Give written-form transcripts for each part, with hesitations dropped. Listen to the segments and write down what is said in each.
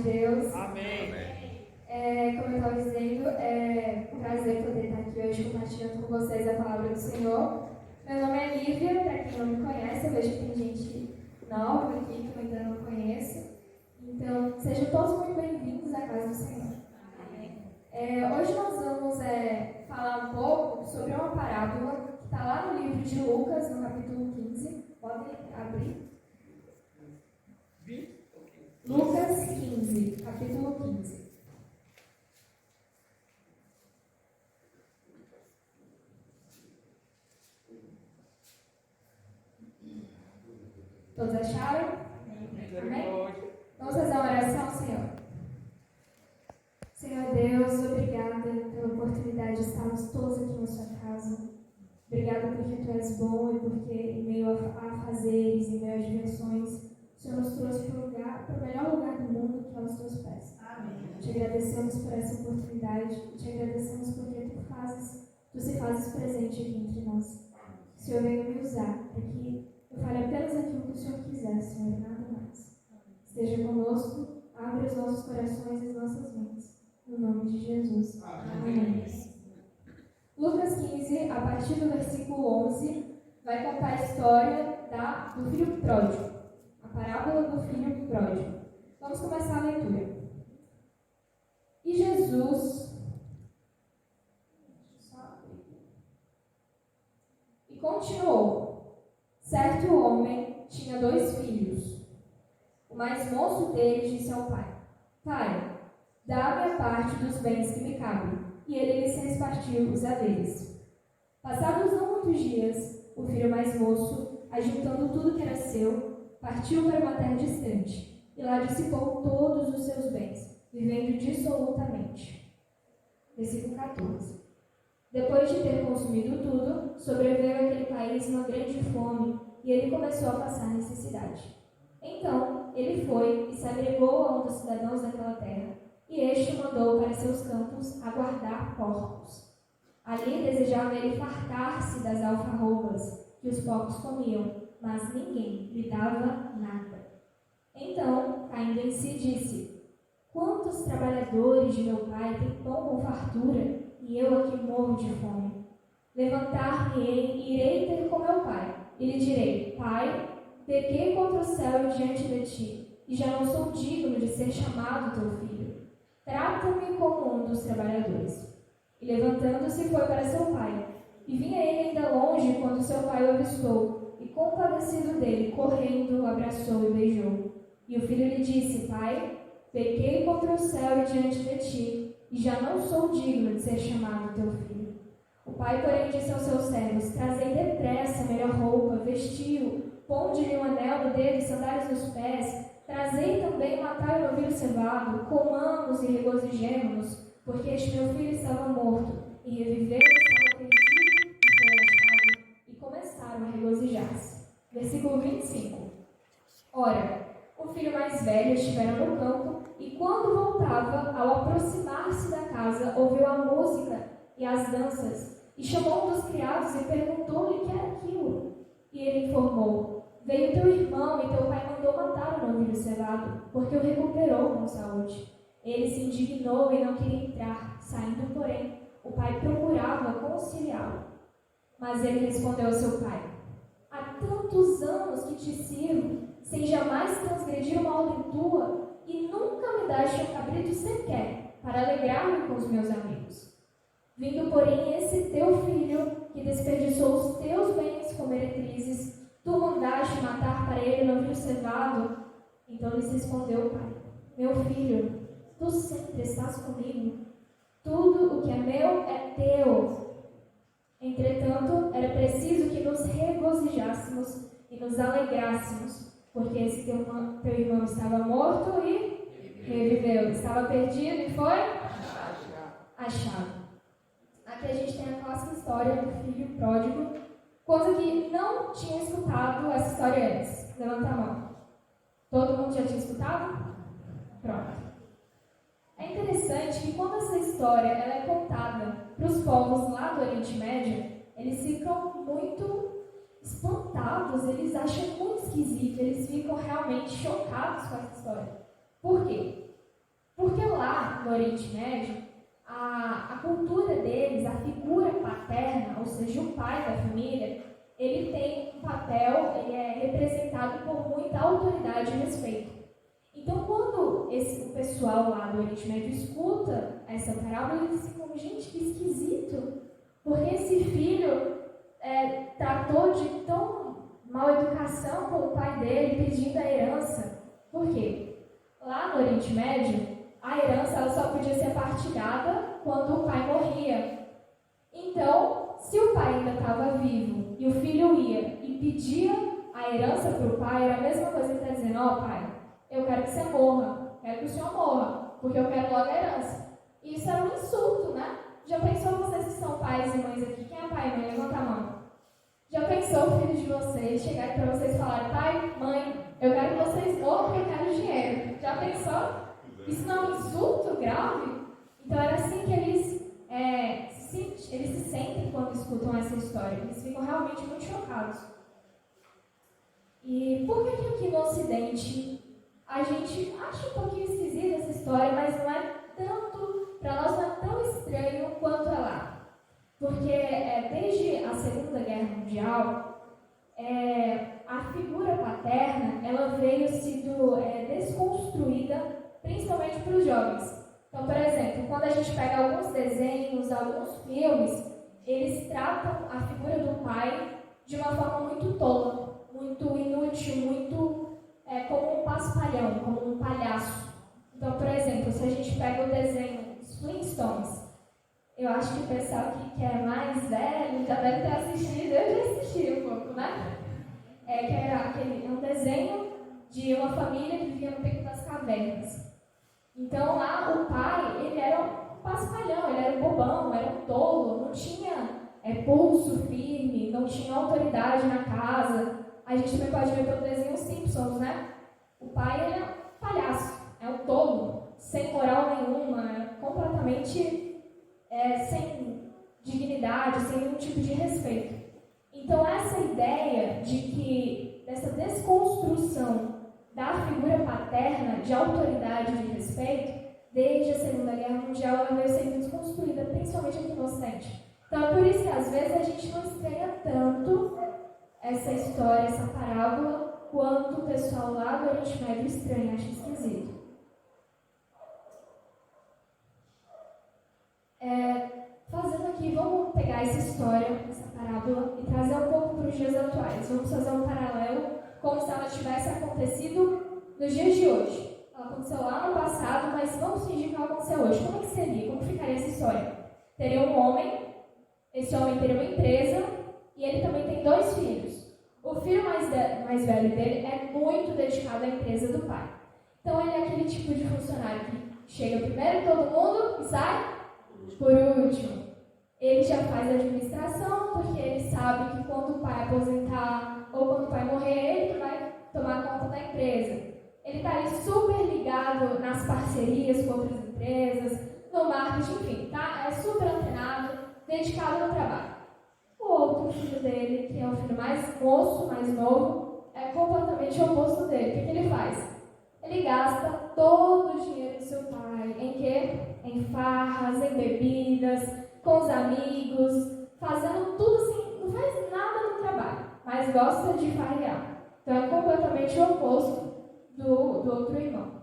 Deus. Amém. Como eu estava dizendo, é um prazer poder estar aqui hoje compartilhando com vocês a palavra do Senhor. Meu nome é Lívia, para quem não me conhece, eu vejo que tem gente nova aqui que eu ainda não conheço. Então, sejam todos muito bem-vindos à casa do Senhor. Hoje nós vamos falar um pouco sobre uma parábola que está lá no livro de Lucas, no capítulo 15. Podem abrir. Lucas 15, capítulo 15. Todos acharam? Amém? Vamos fazer uma oração, Senhor. Senhor Deus, obrigada pela oportunidade de estarmos todos aqui na sua casa. Obrigada porque Tu és bom e porque em meio a fazeres, em meio a diversões, o Senhor nos trouxe para o melhor lugar do mundo, que é os Teus pés. Amém. Te agradecemos por essa oportunidade e Te agradecemos porque Tu se fazes presente aqui entre nós. O Senhor veio me usar para que eu fale apenas aquilo que o Senhor quiser, Senhor, e nada mais. Esteja conosco, abre os nossos corações e as nossas mentes. No nome de Jesus. Amém. Lucas 15, a partir do versículo 11, vai contar a história do filho pródigo. A parábola do filho pródigo. Vamos começar a leitura. E Jesus... E continuou. Certo homem tinha 2 filhos. O mais moço deles disse ao pai: Pai, dá-me a parte dos bens que me cabem. E ele lhes repartiu os haveres. Passados não muitos dias, o filho mais moço, ajuntando tudo que era seu, partiu para uma terra distante, e lá dissipou todos os seus bens, vivendo dissolutamente. Versículo 14. Depois de ter consumido tudo, sobreveio àquele país uma grande fome, e ele começou a passar necessidade. Então, ele foi e se agregou a um dos cidadãos daquela terra, e este o mandou para seus campos a guardar porcos. Ali desejava ele fartar-se das alfarrobas que os porcos comiam, mas ninguém lhe dava nada. Então, caindo em si, disse: Quantos trabalhadores de meu pai têm pão com fartura, e eu aqui morro de fome? Levantar-me-ei e irei ter com meu pai, e lhe direi: Pai, pequei contra o céu e diante de ti, e já não sou digno de ser chamado teu filho. Trata-me como um dos trabalhadores. E levantando-se foi para seu pai. E vinha ele ainda longe quando seu pai o avistou, e compadecido dele, correndo, o abraçou e beijou. E o filho lhe disse: Pai, pequei contra o céu e diante de ti, e já não sou digno de ser chamado teu filho. O pai, porém, disse aos seus servos: Trazei depressa a melhor roupa, vestiu, ponde-lhe um anel no dedo e sandálias nos pés. Trazei também uma talha de novilho cevado, comamos e regozijemo-nos, porque este meu filho estava morto, e reviveu, estava perdido, e foi achado, e começaram a regozijar-se. Versículo 25. Ora, o filho mais velho estivera no campo, e quando voltava, ao aproximar-se da casa, ouviu a música e as danças, e chamou um dos criados e perguntou-lhe o que era aquilo. E ele informou: Veio teu irmão e teu pai mandou matar o novilho cevado, porque o recuperou com saúde. Ele se indignou e não queria entrar. Saindo, porém, o pai procurava conciliá-lo. Mas ele respondeu ao seu pai: Há tantos anos que te sirvo, sem jamais transgredir uma ordem tua, e nunca me daste um cabrito sequer, para alegrar-me com os meus amigos. Vindo, porém, esse teu filho, que desperdiçou os teus bens com meretrizes, tu mandaste matar para ele o novilho cevado. Então lhes respondeu o pai: Meu filho, tu sempre estás comigo. Tudo o que é meu é teu. Entretanto, era preciso que nos regozijássemos e nos alegrássemos, porque esse teu irmão estava morto e reviveu. Estava perdido e foi achado. Aqui a gente tem a clássica história do filho pródigo. Coisa que não tinha escutado essa história antes. Levanta a mão. Todo mundo já tinha escutado? Pronto. É interessante que quando essa história ela é contada para os povos lá do Oriente Médio, eles ficam muito espantados, eles acham muito esquisito, eles ficam realmente chocados com essa história. Por quê? Porque lá, no Oriente Médio, a cultura deles, a figura paterna, ou seja, o pai da família, ele tem um papel, ele é representado por muita autoridade e respeito. Então, quando o pessoal lá do Oriente Médio escuta essa parábola, eles ficam, gente, que esquisito, porque esse filho tratou de tão mal educação com o pai dele, pedindo a herança. Por quê? Lá no Oriente Médio, a herança ela só podia ser partilhada quando o pai morria. Então, se o pai ainda estava vivo e o filho ia e pedia a herança para o pai, era a mesma coisa que ele está dizendo: ó, pai, eu quero que você morra, quero que o senhor morra, porque eu quero logo a herança. E isso era um insulto, né? Já pensou vocês que são pais e mães aqui? Quem é pai e mãe? Levanta a mão. Já pensou o filho de vocês chegar para vocês e falar: pai, mãe, eu quero que vocês morram porque eu quero dinheiro? Já pensou? Isso não é um insulto grave? Então era assim que eles se sentem quando escutam essa história. Eles ficam realmente muito chocados. E por que aqui no Ocidente a gente acha um pouquinho esquisita essa história, mas não é tanto, para nós não é tão estranho quanto é lá? Porque desde a Segunda Guerra Mundial, a figura paterna ela veio sendo desconstruída, principalmente para os jovens. Então, por exemplo, quando a gente pega alguns desenhos, alguns filmes, eles tratam a figura do pai de uma forma muito tola, muito inútil, muito como um paspalhão, como um palhaço. Então, por exemplo, se a gente pega o desenho dos Flintstones, eu acho que o pessoal que é mais velho já deve ter assistido, eu já assisti um pouco, né? Que é um desenho de uma família que vivia no Pico das Cavernas. Então lá o pai, ele era um paspalhão, ele era um bobão, era um tolo, não tinha pulso firme, não tinha autoridade na casa. A gente também pode ver pelo desenho Simpsons, né? O pai, ele é um palhaço, é um tolo, sem moral nenhuma, completamente sem dignidade, sem nenhum tipo de respeito. Então essa ideia dessa desconstrução da figura paterna, de autoridade e de respeito, desde a Segunda Guerra Mundial, ela veio sendo desconstruída, principalmente aqui no Ocidente. Então é por isso que às vezes a gente não estranha tanto essa história, essa parábola, quanto o pessoal lá do Oriente Médio estranha, acha esquisito. Fazendo aqui, vamos pegar essa história, essa parábola, e trazer um pouco para os dias atuais. Vamos fazer um paralelo como se ela tivesse acontecido nos dias de hoje. Ela aconteceu lá no passado, mas vamos fingir que ela aconteceu hoje. Como é que seria? Como ficaria essa história? Teria um homem, esse homem teria uma empresa, e ele também tem 2 filhos. O filho mais velho dele é muito dedicado à empresa do pai. Então ele é aquele tipo de funcionário que chega primeiro em todo mundo e sai por último. Ele já faz a administração, porque ele sabe que quando o pai aposentar ou quando o pai morrer, ele que vai tomar conta da empresa. Ele está ali super ligado nas parcerias com outras empresas, no marketing, enfim, tá? É super antenado, dedicado no trabalho. O outro filho dele, que é o filho mais moço, mais novo, é completamente o oposto dele. O que ele faz? Ele gasta todo o dinheiro do seu pai. Em quê? Em farras, em bebidas, com os amigos, fazendo tudo assim, não faz nada no trabalho, mas gosta de farrear. Então é completamente o oposto do outro irmão.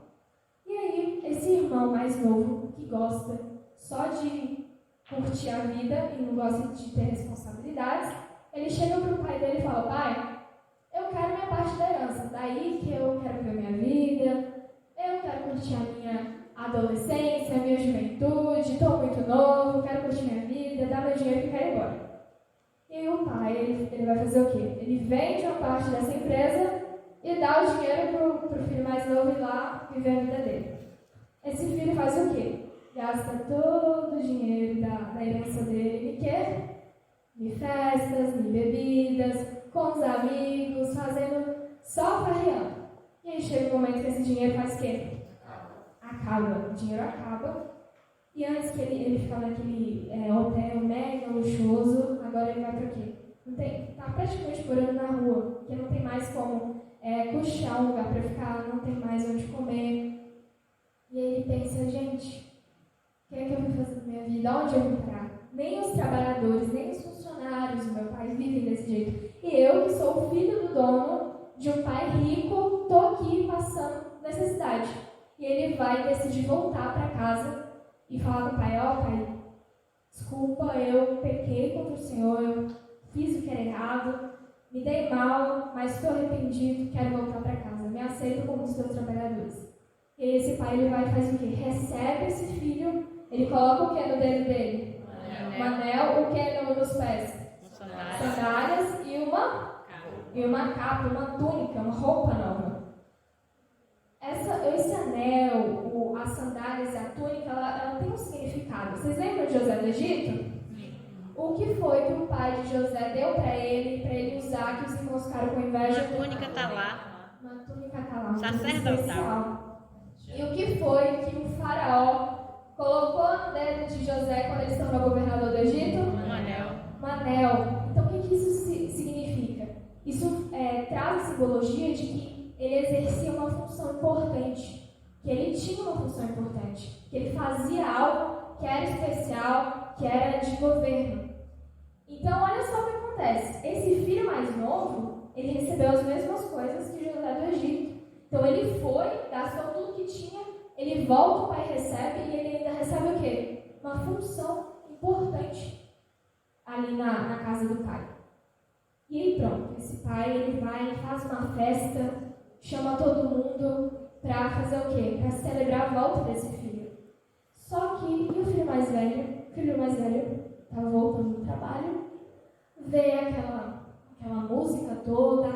E aí, esse irmão mais novo, que gosta só de curtir a vida e não gosta de ter responsabilidades, ele chega para o pai dele e fala: pai, eu quero minha parte da herança, daí que eu quero ver minha vida, eu quero curtir a minha adolescência, a minha juventude, estou muito novo, quero curtir minha vida, dá meu dinheiro e quero ir embora. E aí o pai, ele vai fazer o quê? Ele vende uma parte dessa empresa e dá o dinheiro para o filho mais novo ir lá viver a vida dele. Esse filho faz o quê? Gasta todo o dinheiro da herança dele em quê? Em festas, em bebidas, com os amigos, fazendo só farreando. E aí chega o momento que esse dinheiro faz o quê? Acaba. O dinheiro acaba. E antes que ele ficava naquele hotel mega luxuoso, agora ele vai para quê? Está praticamente morando na rua, porque não tem mais como custear um lugar para ficar, não tem mais onde comer. E aí ele pensa pensa, gente, o que é que eu vim fazer na minha vida? Onde eu vim parar? Nem os trabalhadores, nem os funcionários do meu pai vivem desse jeito. E eu, que sou o filho do dono de um pai rico, estou aqui passando necessidade. E ele vai decidir voltar para casa e falar com o pai, pai, desculpa, eu pequei contra o Senhor, eu fiz o que era errado, me dei mal, mas estou arrependido, quero voltar para casa, me aceito como um dos teus trabalhadores. E aí esse pai, ele vai e faz o quê? Recebe esse filho, ele coloca o que no dedo dele? Um anel, o que nos pés? Sandálias e uma capa, uma túnica, uma roupa nova. Esse anel, as sandálias e a túnica, ela tem um significado. Vocês lembram de José do Egito? O que foi que o pai de José deu para ele usar, que os irmãos ficaram com inveja? Uma túnica está lá. Uma túnica está lá, Sacerdotal. E o que foi que o faraó colocou no dedo de José quando ele se tornou governador do Egito? Um anel. Um anel. Então, o que isso significa? Isso traz a simbologia de que ele exercia uma função importante, que ele tinha uma função importante, que ele fazia algo que era especial, que era de governo. Então, olha só o que acontece. Esse filho mais novo, ele recebeu as mesmas coisas que José do Egito. Então, ele foi, gastou tudo que tinha, ele volta, o pai recebe, e ele ainda recebe o quê? Uma função importante ali na casa do pai. E aí pronto, esse pai, ele vai, faz uma festa, chama todo mundo para fazer o quê? Para celebrar a volta desse filho. Só que, e o filho mais velho? O filho mais velho estava voltando do trabalho, vê aquela música toda,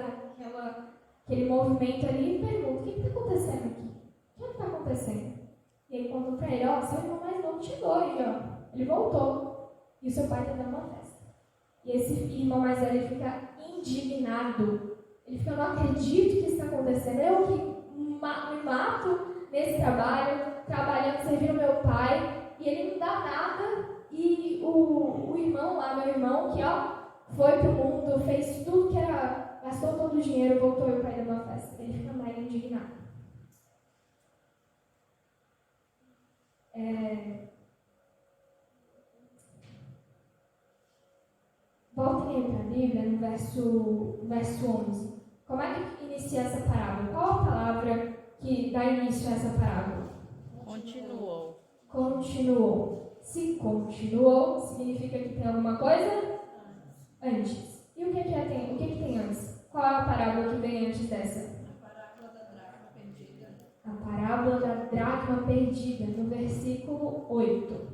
aquele movimento ali e pergunta, o que está acontecendo aqui? O que está acontecendo? E ele conta para ele, seu irmão mais novo chegou aí, ele voltou. E o seu pai está dando uma festa. E esse irmão mais velho, ele fica indignado. Ele fica, eu não acredito que isso está acontecendo. Eu que me mato nesse trabalho, trabalhando, servindo meu pai, e ele não dá nada. E o irmão lá, meu irmão, que foi pro mundo, fez tudo que era, gastou todo o dinheiro, voltou e o pai deu uma festa. Ele fica mais indignado. Voltem aí para a Bíblia, no verso 11. Como é que inicia essa parábola? Qual a palavra que dá início a essa parábola? Continuou. Se continuou, significa que tem alguma coisa antes. E o que tem antes? Qual é a parábola que vem antes dessa? A parábola da dracma perdida. A parábola da dracma perdida, no versículo 8.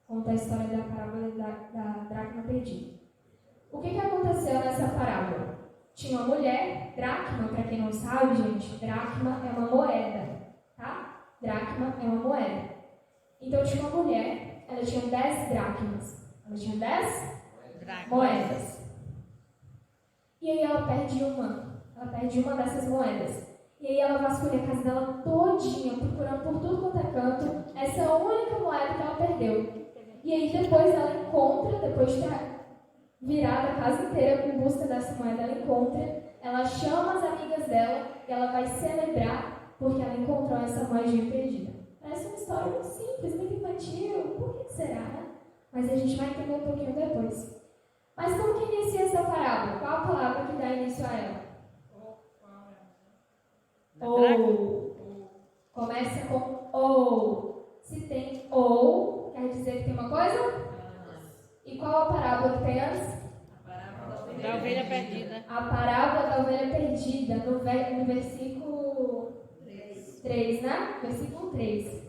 Conta a história da parábola da dracma perdida. O que aconteceu nessa parábola? Tinha uma mulher, dracma, para quem não sabe, gente, dracma é uma moeda, tá? Dracma é uma moeda. Então tinha uma mulher, ela tinha 10 dracmas. Ela tinha 10 moedas. E aí ela perde uma dessas moedas. E aí ela vasculha a casa dela todinha, procurando por tudo quanto é canto, essa única moeda que ela perdeu. E aí depois ela encontra, depois de ter virado a casa inteira em busca dessa moeda, ela chama as amigas dela e ela vai celebrar porque ela encontrou essa moedinha perdida. Parece uma história muito simples, muito infantil, por que será, né? Mas a gente vai entender um pouquinho depois. Mas como que inicia essa parábola? Qual a palavra que dá início a ela? Ou. Começa com ou. Se tem ou, quer dizer que tem uma coisa? E qual a parábola que tem antes? A parábola Da ovelha perdida. A parábola da ovelha perdida, no versículo 3, né? Versículo 3.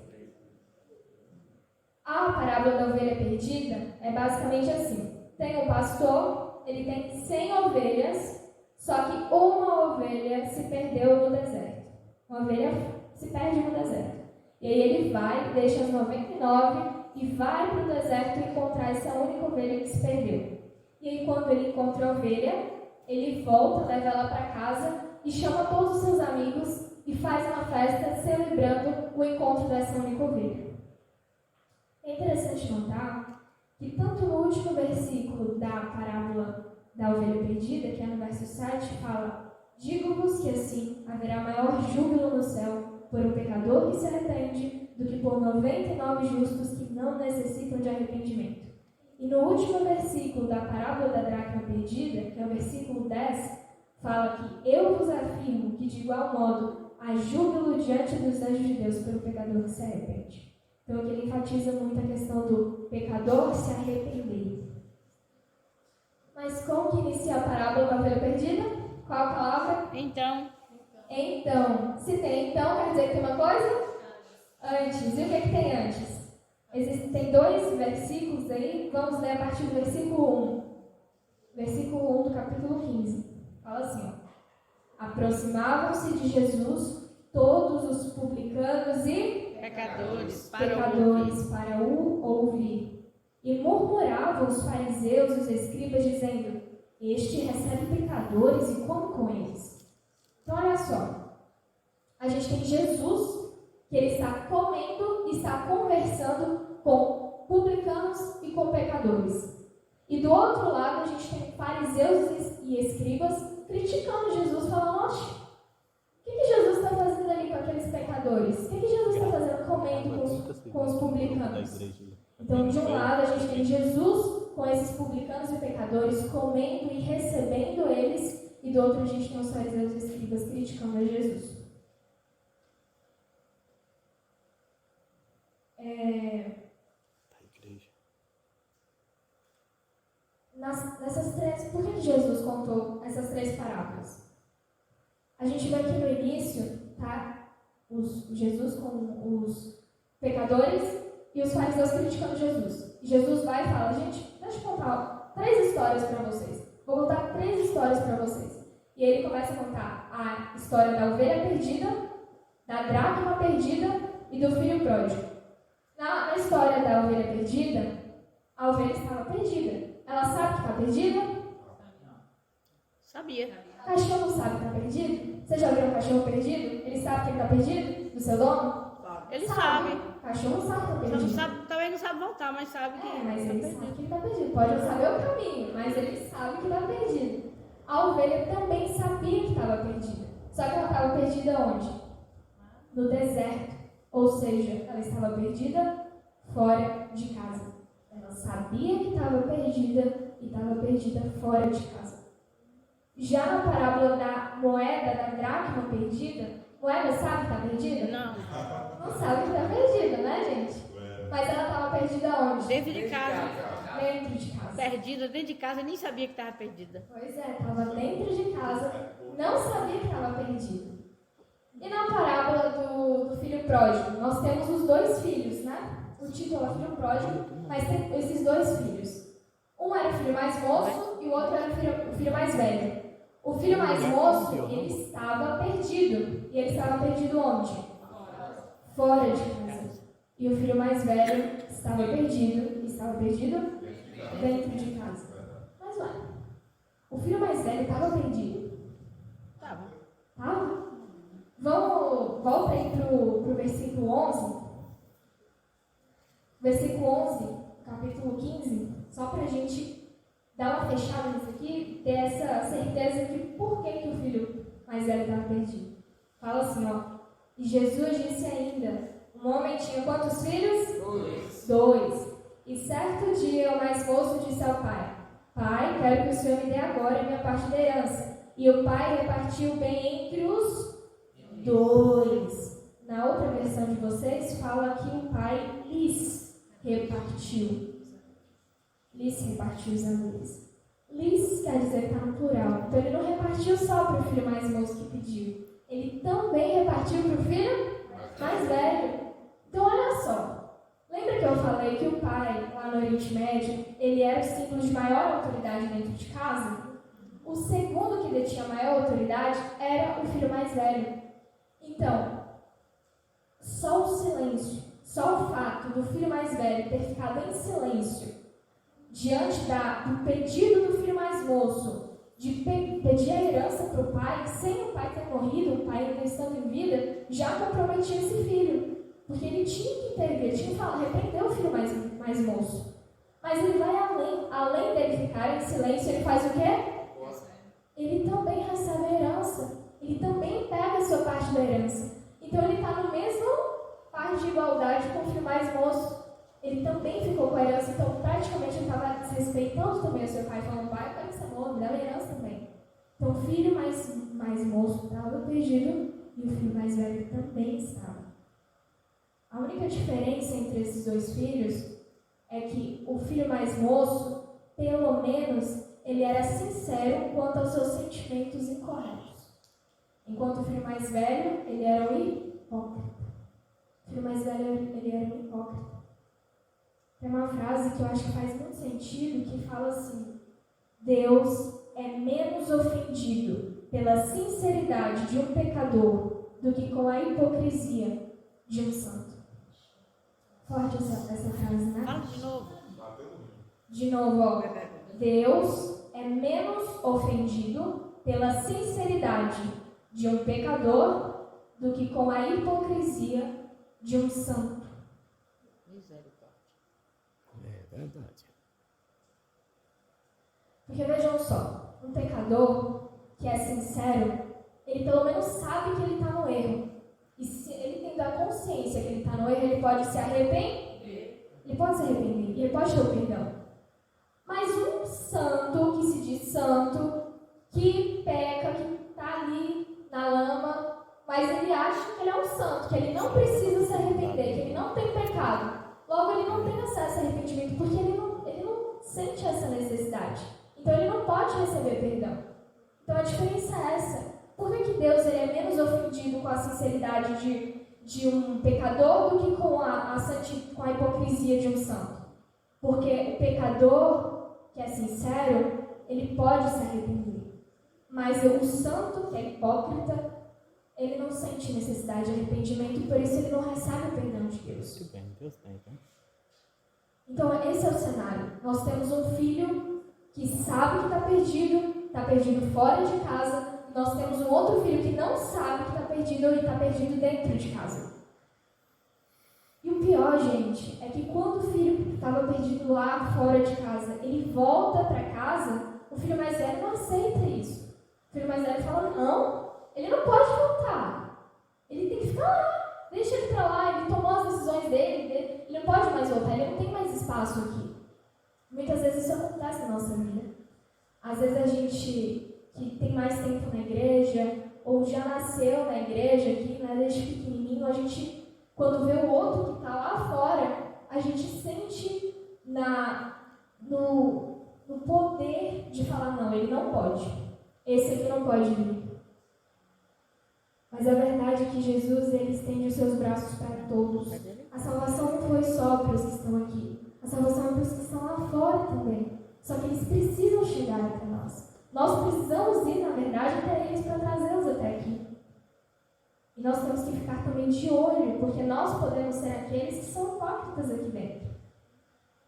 A parábola da ovelha perdida é basicamente assim. Tem um pastor, ele tem 100 ovelhas, só que uma ovelha se perdeu no deserto. Uma ovelha se perde no deserto. E aí ele vai, deixa as 99 e vai para o deserto encontrar essa única ovelha que se perdeu. E aí quando ele encontra a ovelha, ele volta, leva ela para casa e chama todos os seus amigos e faz uma festa celebrando o encontro dessa única ovelha. É interessante notar que tanto no último versículo da parábola da ovelha perdida, que é no verso 7, fala: digo-vos que assim haverá maior júbilo no céu por um pecador que se arrepende do que por 99 justos que não necessitam de arrependimento. E no último versículo da parábola da dracma perdida, que é o versículo 10, fala que eu vos afirmo que de igual modo há júbilo diante dos anjos de Deus pelo pecador que se arrepende. Então aqui ele enfatiza muito a questão do pecador se arrepender. Mas como que inicia a parábola da ovelha perdida? Qual a palavra? Então, Se tem então, quer dizer que tem uma coisa? Antes. E o que tem antes? Tem 2 versículos aí, vamos ler a partir do versículo 1. Versículo 1 do capítulo 15. Fala assim, ó. Aproximavam-se de Jesus todos os publicanos e pecadores, para o ouvir. E murmuravam os fariseus e os escribas, dizendo: este recebe pecadores e come com eles. Então, olha só. A gente tem Jesus, que ele está comendo e está conversando com publicanos e com pecadores. E do outro lado, a gente tem fariseus e escribas criticando Jesus, falando: oxe, o que Jesus está fazendo ali com aqueles pecadores? O que Jesus está fazendo comendo com os publicanos? Então, de um lado, a gente tem Jesus com esses publicanos e pecadores, comendo e recebendo eles, e do outro, a gente tem os fariseus e escribas criticando a Jesus. Por que Jesus contou essas 3 parábolas? A gente vê aqui no início, tá? Jesus com os pecadores e os fariseus criticando Jesus. Jesus vai e fala: gente, deixa eu contar 3 histórias para vocês. Vou contar 3 histórias para vocês. E ele começa a contar a história da ovelha perdida, da dracma perdida e do filho pródigo. Na história da ovelha perdida, a ovelha estava perdida. Ela sabe que está perdida? sabia. Cachorro sabe que está perdido? Você já viu um cachorro perdido? Ele sabe que ele está perdido? Do seu dono? Ele sabe. Cachorro sabe que está Só perdido. não sabe, também não sabe voltar, mas sabe que Mas tá ele perdido. sabe que ele está perdido. Pode não saber o caminho, mas ele sabe que está perdido. A ovelha também sabia que estava perdida. Só que ela estava perdida onde? No deserto. Ou seja, ela estava perdida fora de casa. Ela sabia que estava perdida e estava perdida fora de casa. Já na parábola da moeda, da dracma perdida, moeda sabe que está perdida? Não. Não sabe que está perdida, né, gente? Mas ela estava perdida onde? Dentro de casa. Dentro de casa. Perdida dentro de casa, nem sabia que estava perdida. Pois é, estava dentro de casa, não sabia que estava perdida. E na parábola do filho pródigo, nós temos os 2 filhos, né? O título é filho pródigo, mas tem esses 2 filhos. Um era o filho mais moço e o outro era o filho mais velho. O filho mais moço, ele estava perdido. E ele estava perdido onde? Fora de casa. E o filho mais velho estava perdido. E estava perdido dentro de casa. Mas ué, o filho mais velho estava perdido. Tava. Tava? Volta aí pro versículo 11. Versículo 11, capítulo 15. Só para a gente dar uma fechada nisso aqui, ter essa certeza de por que o filho mais velho estava perdido. Fala assim, ó. E Jesus disse ainda: um homem tinha quantos filhos? 2. E certo dia o mais moço disse ao pai: Pai, quero que o Senhor me dê agora a minha parte da herança. E o pai repartiu bem entre os 2. Na outra versão de vocês, fala que o pai lhes repartiu. Lhes repartiu os amores. Lhes quer dizer que está no plural. Então ele não repartiu só para o filho mais moço que pediu. Ele também repartiu para o filho mais velho. Então olha só. Lembra que eu falei que o pai, lá no Oriente Médio, ele era o símbolo de maior autoridade dentro de casa? O segundo que detinha maior autoridade era o filho mais velho. Então, só o silêncio, só o fato do filho mais velho ter ficado em silêncio diante do pedido do filho mais moço de pedir a herança para o pai, sem o pai ter morrido, o pai ainda estando em vida, já comprometia esse filho. Porque ele tinha que intervir, ele tinha que repreender o filho mais moço. Mas ele vai além dele ficar em silêncio, ele faz o quê? Ele também recebe a herança. Ele também pega a sua parte da herança. Então ele está no mesmo par de igualdade com o filho mais moço. Ele também ficou com a herança, então praticamente ele estava desrespeitando também o seu pai, falando, pai, eu quero que você morra, me dá a herança também. Então o filho mais moço estava perdido e o filho mais velho também estava. A única diferença entre esses dois filhos é que o filho mais moço, pelo menos, ele era sincero quanto aos seus sentimentos incorretos. Enquanto o filho mais velho, ele era um hipócrita. O filho mais velho, ele era um hipócrita. Tem uma frase que eu acho que faz muito sentido, que fala assim: Deus é menos ofendido pela sinceridade de um pecador do que com a hipocrisia de um santo. Forte essa frase, né? Fala de novo. De novo, ó. Deus é menos ofendido pela sinceridade de um pecador do que com a hipocrisia de um santo. Misericórdia. É verdade. Porque vejam só, um pecador que é sincero, ele pelo menos sabe que ele está no erro. E se ele tendo a consciência que ele está no erro, ele pode se arrepender. Ele pode se arrepender, ele pode ter o perdão. Mas um santo, que se diz santo, que peca, que está ali na lama, mas ele acha que ele é um santo, que ele não precisa se arrepender, que ele não tem pecado. Logo, ele não tem acesso a arrependimento, porque ele não sente essa necessidade. Então, ele não pode receber perdão. Então, a diferença é essa. Por que Deus ele é menos ofendido com a sinceridade de um pecador do que com a hipocrisia de um santo? Porque o pecador que é sincero, ele pode se arrepender. Mas o santo, que é hipócrita, ele não sente necessidade de arrependimento e por isso ele não recebe o perdão de Deus. Muito bem, Deus tem, tá? Então, esse é o cenário. Nós temos um filho que sabe que está perdido fora de casa. Nós temos um outro filho que não sabe que está perdido e está perdido dentro de casa. E o pior, gente, é que quando o filho que estava perdido lá fora de casa, ele volta para casa, o filho mais velho não aceita isso. O filho mais velho fala, não, ele não pode voltar. Ele tem que ficar lá, deixa ele para lá, ele tomou as decisões dele, ele não pode mais voltar, ele não tem mais espaço aqui. Muitas vezes isso acontece na nossa vida. Às vezes a gente que tem mais tempo na igreja, ou já nasceu na igreja aqui, né, desde pequenininho, a gente, quando vê o outro que está lá fora, a gente sente no poder de falar, não, ele não pode. Esse aqui não pode vir. Mas a verdade é que Jesus, ele estende os seus braços para todos. A salvação não foi só para os que estão aqui. A salvação é para os que estão lá fora também. Só que eles precisam chegar até nós. Nós precisamos ir, na verdade, até eles para trazê-los até aqui. E nós temos que ficar também de olho, porque nós podemos ser aqueles que são hipócritas aqui dentro.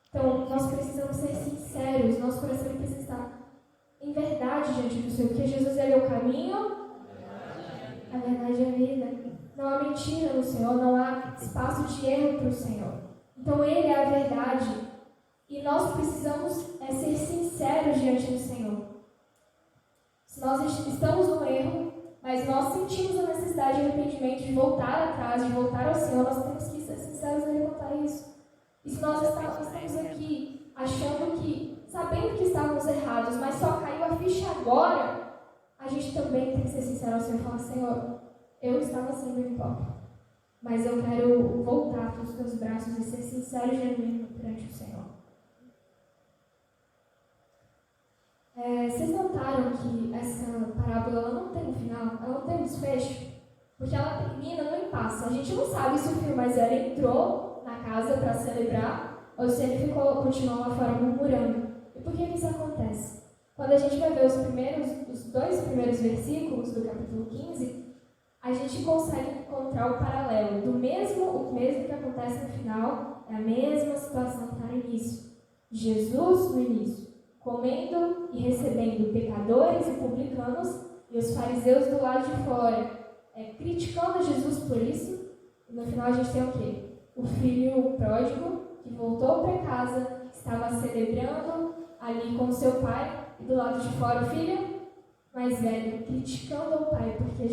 Então, nós precisamos ser sinceros, nosso coração precisa estar em verdade diante do Senhor, porque Jesus ele é o caminho, a verdade e a vida. Não há mentira no Senhor, não há espaço de erro para o Senhor. Então, Ele é a verdade. E nós precisamos ser sinceros diante do Senhor. Se nós estamos no erro, mas nós sentimos a necessidade de arrependimento, de voltar atrás, de voltar ao Senhor, nós temos que ser sinceros em contar isso. E se nós estamos aqui achando que, sabendo que estávamos errados, mas só caiu a ficha agora, a gente também tem que ser sincero ao Senhor e falar, Senhor, eu estava sendo hipócrita, mas eu quero voltar para os teus braços e ser sincero e genuíno perante o Senhor. Vocês notaram que essa parábola ela não tem um final, ela não tem um desfecho? Porque ela termina no impasse. A gente não sabe se o filho mais velho entrou na casa para celebrar ou se ele continuou lá fora murmurando. E por que isso acontece? Quando a gente vai ver os dois primeiros versículos do capítulo 15, a gente consegue encontrar o paralelo do o mesmo que acontece no final, é a mesma situação que está no início. Jesus no início, comendo e recebendo pecadores e publicanos, e os fariseus do lado de fora, criticando Jesus por isso. E no final a gente tem o quê? O filho pródigo, que voltou para casa, estava celebrando ali com seu pai, e do lado de fora o filho mais velho, criticando o pai, porque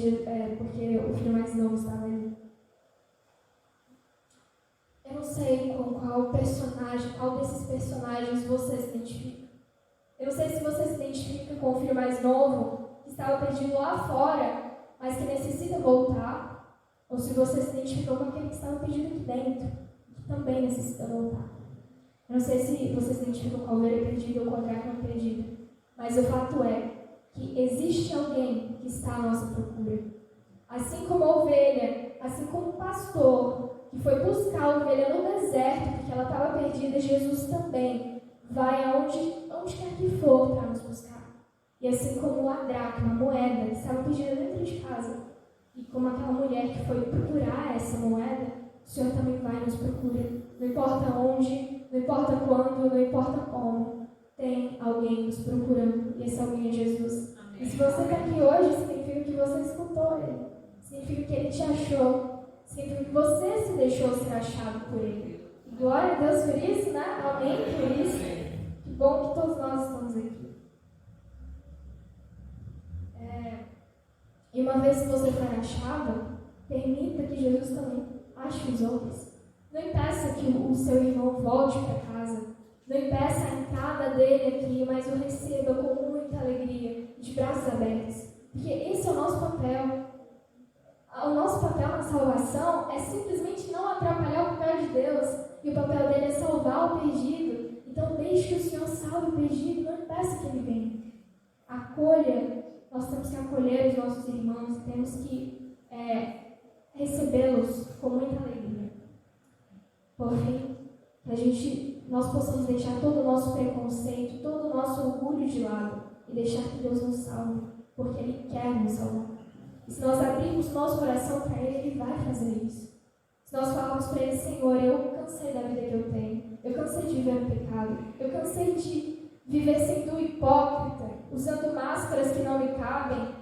o filho mais novo estava ali. sei com qual personagem, qual desses personagens você se identifica. Eu não sei se você se identifica com o filho mais novo, que estava perdido lá fora, mas que necessita voltar, ou se você se identificou com aquele que estava perdido aqui dentro, que também necessita voltar. Eu não sei se você se identifica com a ovelha perdida ou com a dracma perdida, mas o fato é que existe alguém que está à nossa procura. Assim como a ovelha, assim como o pastor que foi buscar a ovelha no deserto porque ela estava perdida, Jesus também vai onde quer que for para nos buscar. E assim como a dracma, a moeda, que estava perdida dentro de casa, e como aquela mulher que foi procurar essa moeda, o Senhor também vai e nos procura. Não importa onde, não importa quando, não importa como, tem alguém nos procurando, e esse alguém é Jesus. Amém. E se você está aqui hoje, significa que você escutou Ele, significa que Ele te achou, significa que você se deixou ser achado por Ele. E glória a Deus por isso, né? Amém por isso. Que bom que todos nós estamos aqui. E uma vez que você for achado, permita que Jesus também ache os outros. Não impeça que o seu irmão volte para casa. Não impeça a entrada dele aqui, mas o receba com muita alegria, de braços abertos. Porque esse é o nosso papel. O nosso papel na salvação é simplesmente não atrapalhar o papel de Deus. E o papel dele é salvar o perdido. Então deixe que o Senhor salve o perdido, não impeça que ele venha. Acolha. Nós temos que acolher os nossos irmãos, temos que recebê-los com muita alegria. Porém, que nós possamos deixar todo o nosso preconceito, todo o nosso orgulho de lado e deixar que Deus nos salve, porque Ele quer nos salvar. E se nós abrirmos nosso coração para Ele, Ele vai fazer isso. Se nós falarmos para Ele, Senhor, eu cansei da vida que eu tenho, eu cansei de viver no pecado, eu cansei de viver sendo hipócrita, usando máscaras que não me cabem,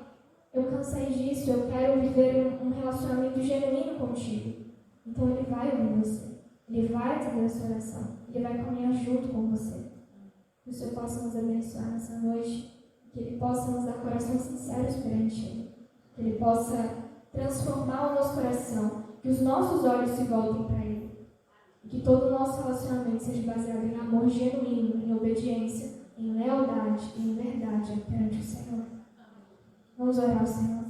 eu cansei disso, eu quero viver um relacionamento genuíno contigo. Então Ele vai ouvir você, Ele vai atender a sua oração, Ele vai caminhar junto com você. Que o Senhor possa nos abençoar nessa noite, que Ele possa nos dar corações sinceros perante Ele, que Ele possa transformar o nosso coração, que os nossos olhos se voltem para Ele, e que todo o nosso relacionamento seja baseado em amor genuíno, em obediência, em lealdade, em verdade perante o Senhor. Vamos orar ao Senhor.